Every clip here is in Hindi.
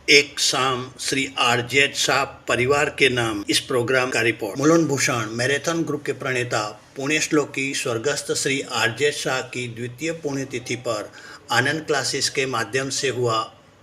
एक शाम श्री आरजेड शाह परिवार के नाम इस प्रोग्राम का report. Mulund Bhushan marathon group के प्रणेता पुण्यश्लोकी स्वर्गस्थ श्री आरजेड शाह की द्वितीय पुण्यतिथि पर आनंद क्लासेस के माध्यम से हुआ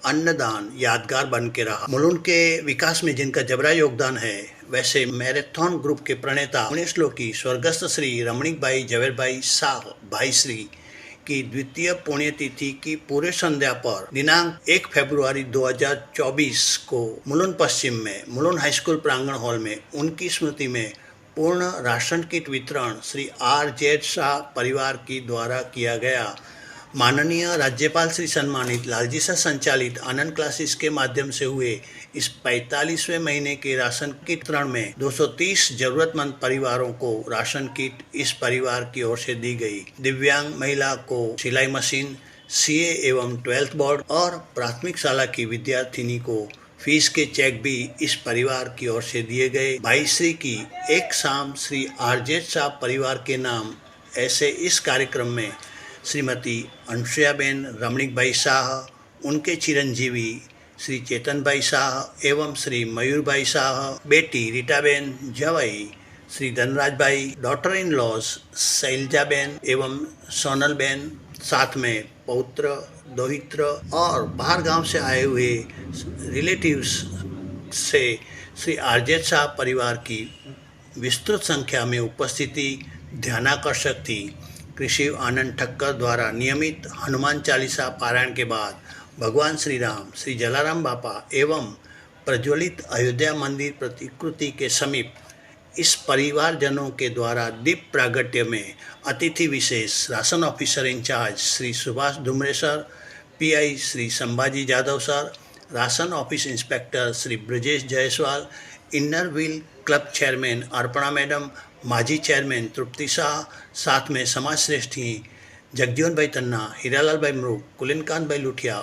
अन्नदान यादगार बन के रहा। मुलुंड के विकास में जिनका जबरा योगदान है, वैसे मैराथन ग्रुप के प्रणेता पुण्यश्लोकी स्वर्गस्थ श्री रमणीक भाई झवेरभाई शाह भाई श्री की द्वितीय पुण्यतिथि की पूर्व संध्या पर दिनांक 1 फरवरी 2024 को मुलुंड पश्चिम में मुलुंड हाई स्कूल प्रांगण हॉल में उनकी स्मृति में पूर्ण राशन किट वितरण श्री आरजेड शाह परिवार की द्वारा किया गया। माननीय राज्यपाल श्री सम्मानित लालजी शाह संचालित आनंद क्लासेस के माध्यम से हुए इस 45वें महीने के राशन किट वितरण में 230 जरूरतमंद परिवारों को राशन किट इस परिवार की ओर से दी गई। दिव्यांग महिला को सिलाई मशीन, सीए एवं 12th बोर्ड और प्राथमिक शाला की विद्यार्थिनी को फीस के चेक भी इस परिवार की ओर से दिए गए। भाई श्री की एक शाम श्री आरजेड शाह परिवार के नाम ऐसे इस कार्यक्रम में श्रीमती अनुसुयाबेन रमणीक भाई शाह, उनके चिरंजीवी श्री चेतन भाई शाह एवं श्री मयूर भाई शाह, बेटी रीटाबेन, जवाई श्री धनराज भाई, डॉटर इन लॉज शैलजाबेन एवं सोनलबेन, साथ में पौत्र, दोहित्र और बाहर गांव से आए हुए रिलेटिव्स से श्री आरजेड शाह परिवार की विस्तृत संख्या में उपस्थिति ध्यानाकर्षक थी। कृषि आनंद ठक्कर द्वारा नियमित हनुमान चालीसा पारायण के बाद भगवान श्री राम, श्री जलाराम बापा एवं प्रज्वलित अयोध्या मंदिर प्रतिकृति के समीप इस परिवारजनों के द्वारा दीप प्रागट्य में अतिथि विशेष ration officer incharge Shri Subhash Dhumre sir, PI Shri Sambhaji Jadhav sir, ration office inspector Shri Brajesh Jaiswal, inner wheel club chairman Arpana madam, माजी चेयरमैन तृप्ति शाह, साथ में समाज श्रेष्ठी जगजीवन भाई तन्ना, हीरालाल भाई मृग, कुलिनकांत भाई लुठिया,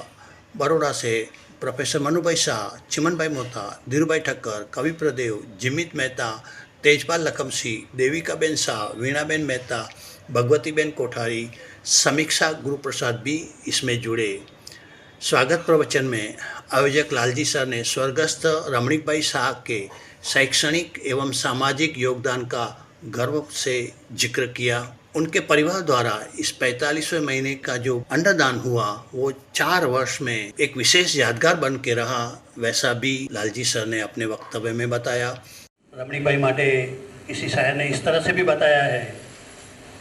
बड़ौदा से प्रोफेसर मनु भाई शाह, चिमन भाई मोथा, धीरू भाई ठक्कर, कवि प्रदेव, जिमित मेहता, तेजपाल लखमसी, देविका बेन शाह, वीणाबेन मेहता, भगवती बेन कोठारी, समीक्षा गुरु प्रसाद भी इसमें जुड़े। स्वागत प्रवचन में आयोजक लालजी सर ने स्वर्गस्थ रमणीक भाई शाह के शैक्षणिक एवं सामाजिक योगदान का गर्व से जिक्र किया। उनके परिवार द्वारा इस 45वें महीने का जो अन्नदान हुआ वो 4 वर्ष में एक विशेष यादगार बन के रहा, वैसा भी लालजी सर ने अपने वक्तव्य में बताया। रमणीक भाई माटे किसी शायर ने इस तरह से भी बताया है,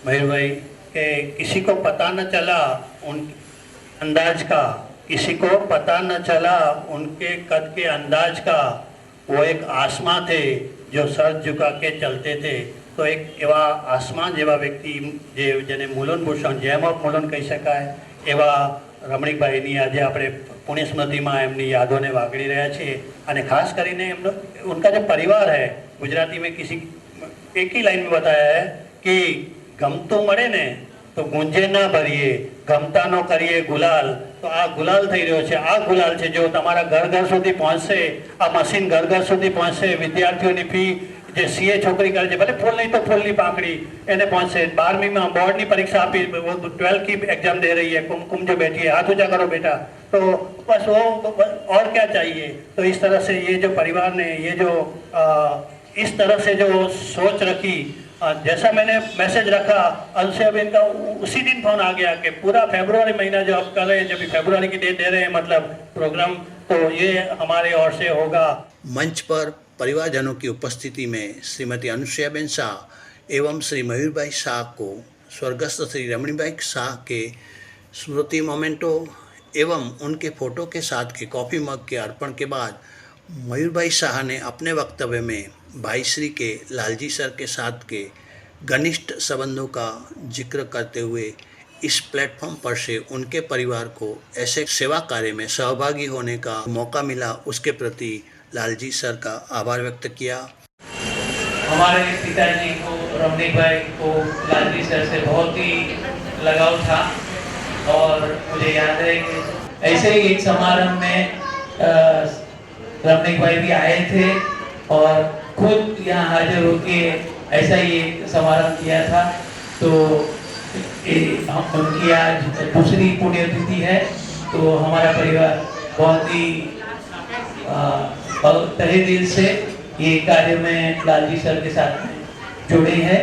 मयूर भाई, कि किसी को पता न चला उन अंदाज का, किसी को पता न चला उनके कद के अंदाज का, वो एक आसमां थे जो सर झुका के चलते थे। तो एक एवा आसमां जेवा व्यक्ति जेने मुलुंड भूषण जेम ऑफ मुलुंड कही शकाय एवा रमणीक भाईनी आज આપણે પુણ્ય સ્મૃતિમાં એમની યાદોને વાગડી રહ્યા છીએ। અને ખાસ કરીને એમનો उनका जो परिवार है, गुजराती में किसी एक ही लाइन में बताया है कि ગમતું મળે ને તો ગુંજે ના ભરીએ, ગમતા નો કરીએ ગુલાલ। તો આ ગુલાલ થઈ રહ્યો છે, આ ગુલાલ છે જો તમારા ઘર ઘર સુધી પહોંચશે, આ મશીન ઘર ઘર સુધી પહોંચશે, વિદ્યાર્થીઓની ફી જે સીએ છોકરી કરે છે, ભલે ફૂલ નહીં તો ફૂલની પાંખડી એને પહોંચશે, 12वीं में बोर्डની परीक्षा આપી, वो 12 की एग्जाम दे रही है, कुमकुम जो बैठी है, हाथ ऊंचा करो बेटा। तो बस वो और क्या चाहिए। तो इस तरह से ये जो परिवार ने ये जो इस तरह से जो सोच रखी, जैसा मैंने मैसेज रखा अनुसुयाबेन का, उसी दिन फोन आ गया कि पूरा फरवरी महीना जो आप कर रहे हैं, जब फरवरी की डेट दे रहे हैं मतलब प्रोग्राम, तो ये हमारे ओर से होगा। मंच पर परिवारजनों की उपस्थिति में श्रीमती अनुसुयाबेन शाह एवं श्री मयूर भाई शाह को स्वर्गस्थ श्री रमणीक भाई शाह के स्मृति मोमेंटो एवं उनके फोटो के साथ के कॉफ़ी मग के अर्पण के बाद मयूर भाई शाह ने अपने वक्तव्य में भाई श्री के लालजी सर के साथ के घनिष्ठ संबंधों का जिक्र करते हुए इस प्लेटफॉर्म पर से उनके परिवार को ऐसे सेवा कार्य में सहभागी होने का मौका मिला, उसके प्रति लालजी सर का आभार व्यक्त किया। हमारे पिताजी को, रमणीक भाई को लालजी सर से बहुत ही लगाव था और मुझे याद है कि ऐसे ही एक समारोह में रमणीक भाई भी आए थे और खुद यहाँ हाजिर होके ऐसा ही एक समारोह किया था। तो उनकी आज दूसरी पुण्यतिथि है, तो हमारा परिवार बहुत ही बहुत तहे दिल से ये कार्य में लालजी सर के साथ जुड़े हैं।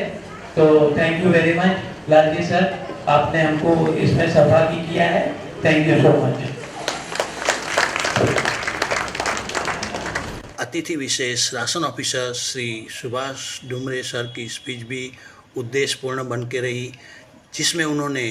तो thank you very much Lalji sir, आपने हमको इसमें सहभागी किया है। Thank you so much. अतिथि विशेष ration officer Shri Subhash Dumre sir की स्पीच भी उद्देश्यपूर्ण बन के रही, जिसमें उन्होंने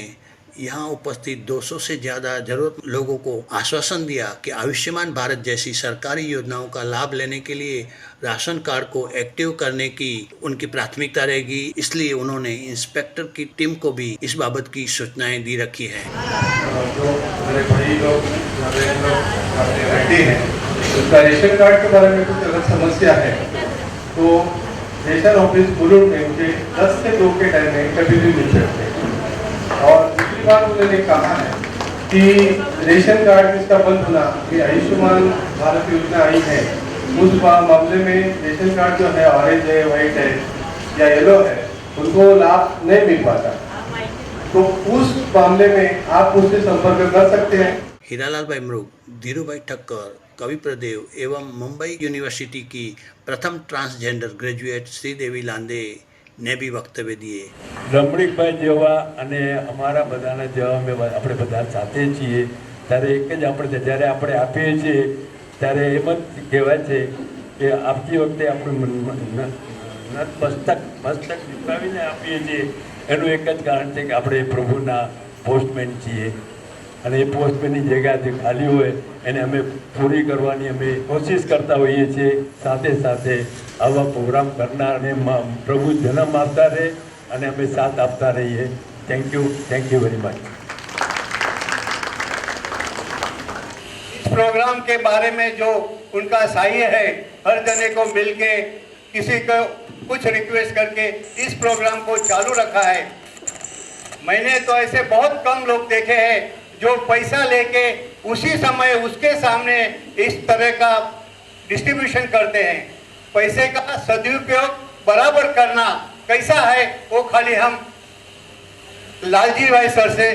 यहाँ उपस्थित 200 से ज़्यादा जरूरत लोगों को आश्वासन दिया कि आयुष्मान भारत जैसी सरकारी योजनाओं का लाभ लेने के लिए राशन कार्ड को एक्टिव करने की उनकी प्राथमिकता रहेगी। इसलिए उन्होंने इंस्पेक्टर की टीम को भी इस बाबत की सूचनाएं दी रखी है। जो मेरे भाई लोग रहते हैं, उसका रेशन कार्ड के बारे में कुछ अगर समस्या है तो रेशन ऑफिस मुलुंड में मुझे 10 से 2 के टाइम में कभी भी मिल सकते हैं। और दूसरी बात उन्होंने कहा है कि रेशन कार्ड जिसका बंद होना, कि आयुष्मान भारत योजना आई है, उस मामले में रेशन कार्ड जो है ऑरेंज है, व्हाइट है या येलो है, उनको लाभ नहीं मिल पाता। तो उस मामले में आप उससे संपर्क कर सकते हैं। हीरालाल भाई मृग, धीरूभाई ठक्कर, कवि प्रदेव एवं मुंबई यूनिवर्सिटी की प्रथम ट्रांसजेंडर ग्रेजुएट श्रीदेवी लांदे ने भी वक्तव्य दिए। રમણીકભાઈ જેવા અને અમારા બધાના જેવા અમે આપણે બધા સાથે છીએ, ત્યારે એક જ આપણે જ્યારે આપણે આપીએ છીએ ત્યારે એમ જ કહેવાય છે કે આપતી વખતે આપણે મસ્તક ઝુકાવીને આપીએ છીએ। એનું એક જ કારણ છે કે આપણે પ્રભુના પોસ્ટમેન છીએ અને એ પોસ્ટમેનની જગ્યા જે ખાલી હોય એને અમે પૂરી કરવાની અમે કોશિશ કરતા હોઈએ છીએ। સાથે સાથે આવા પ્રોગ્રામ કરનાર અને પ્રભુ જન્મ આપતા રહે અને અમે સાથ આપતા રહીએ। Thank you very much. इस प्रोग्राम के बारे में जो उनका साह्य है, हर जने को मिलके किसी को कुछ रिक्वेस्ट करके इस प्रोग्राम को चालू रखा है। मैंने तो ऐसे बहुत कम लोग देखे हैं जो पैसा लेके उसी समय उसके सामने इस तरह का डिस्ट्रीब्यूशन करते हैं। पैसे का सदुपयोग बराबर करना कैसा है वो खाली हम लालजी भाई सर से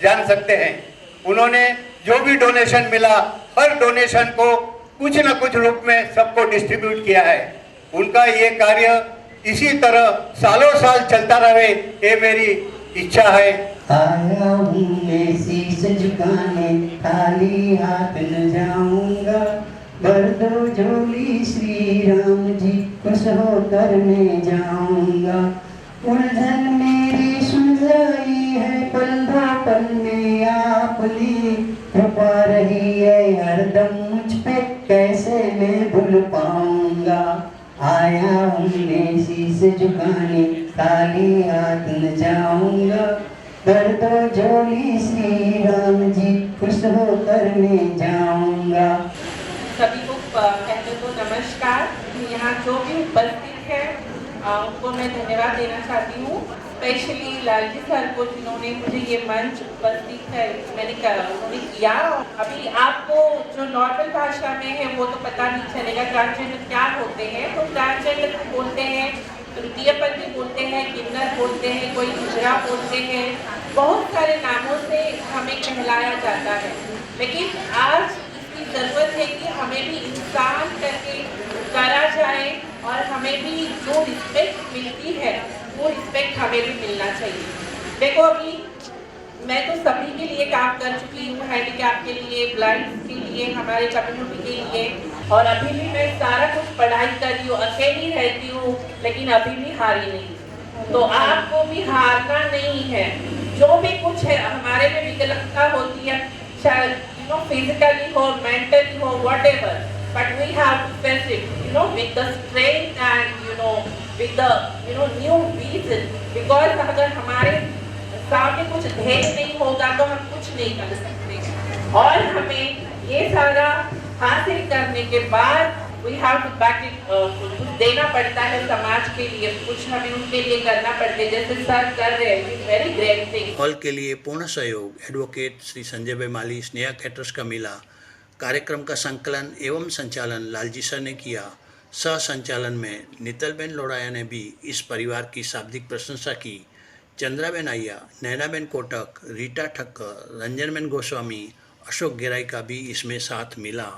जान सकते हैं। उन्होंने जो भी डोनेशन मिला, हर डोनेशन को कुछ न कुछ रूप में सबको डिस्ट्रीब्यूट किया है। उनका ये कार्य इसी तरह सालों साल चलता रहे, ये मेरी इच्छा है। आया हूँ मैं शीश झुकाने, खाली हाथ न जाऊंगा, भर दो झोली श्री राम जी, खुश होकर मैं जाऊंगा। उलझन मेरी सुलझाई है, पल दो पल में आपने कृपा रही है हरदम मुझ पे, कैसे मैं भूल पाऊंगा। आया हूँ मैं शीश झुकाने, खाली हाथ न जाऊंगा, कर दो झोली श्री राम जी, खुश होकर मैं जाऊंगा। सभी को पहले तो नमस्कार। यहाँ जो भी उपस्थित है उनको मैं धन्यवाद देना चाहती हूँ, स्पेशली लालजी सर को जिन्होंने मुझे ये मंच उपस्थित है उन्होंने किया। अभी आपको जो नॉर्मल भाषा में है वो तो पता नहीं चलेगा ट्रांसजेंडर क्या होते हैं। तो ट्रांसजेंडर बोलते हैं, तृतीयपंथी बोलते हैं, किन्नर बोलते हैं, कोई हिजड़ा बोलते हैं, बहुत सारे नामों से हमें कहलाया जाता है। लेकिन आज इसकी ज़रूरत है कि हमें भी इंसान करके करा जाए और हमें भी जो रिस्पेक्ट मिलती है वो रिस्पेक्ट हमें भी मिलना चाहिए। देखो अभी मैं तो सभी के लिए काम कर चुकी हूँ, हैंडीकैप के लिए, ब्लाइंड के लिए, हमारे कम्युनिटी के लिए, और अभी भी मैं सारा कुछ पढ़ाई कर रही हूँ, अकेली रहती हूँ, लेकिन अभी भी हारी नहीं। तो आपको भी हारना नहीं है। जो भी कुछ है हमारे में विकलांगता होती है, शायद फिजिकली हो, मेंटली हो, whatever, but we have to face it, with the strength and with the new vision, because अगर हमारे सामने कुछ ध्येय नहीं होगा तो हम कुछ नहीं कर सकते। और हमें ये सारा हासिल करने के बाद we have to back it, कुछ देना पड़ता है समाज के लिए, कुछ हमें उनके लिए करना पड़ता है, जैसे सर कर रहे हैं। Very great thing. हॉल के लिए पूर्ण सहयोग एडवोकेट श्री संजय भाई माली, स्नेहा कैटर्स का मिला। कार्यक्रम का संकलन एवं संचालन लालजी सर ने किया। सह संचालन में नितलबेन लोढ़ाया ने भी इस परिवार की शाब्दिक प्रशंसा की। चंद्राबेन आया, नैनाबेन कोटक, रीटा ठक्कर, रंजनबेन गोस्वामी, अशोक गेराई का भी इसमें साथ मिला।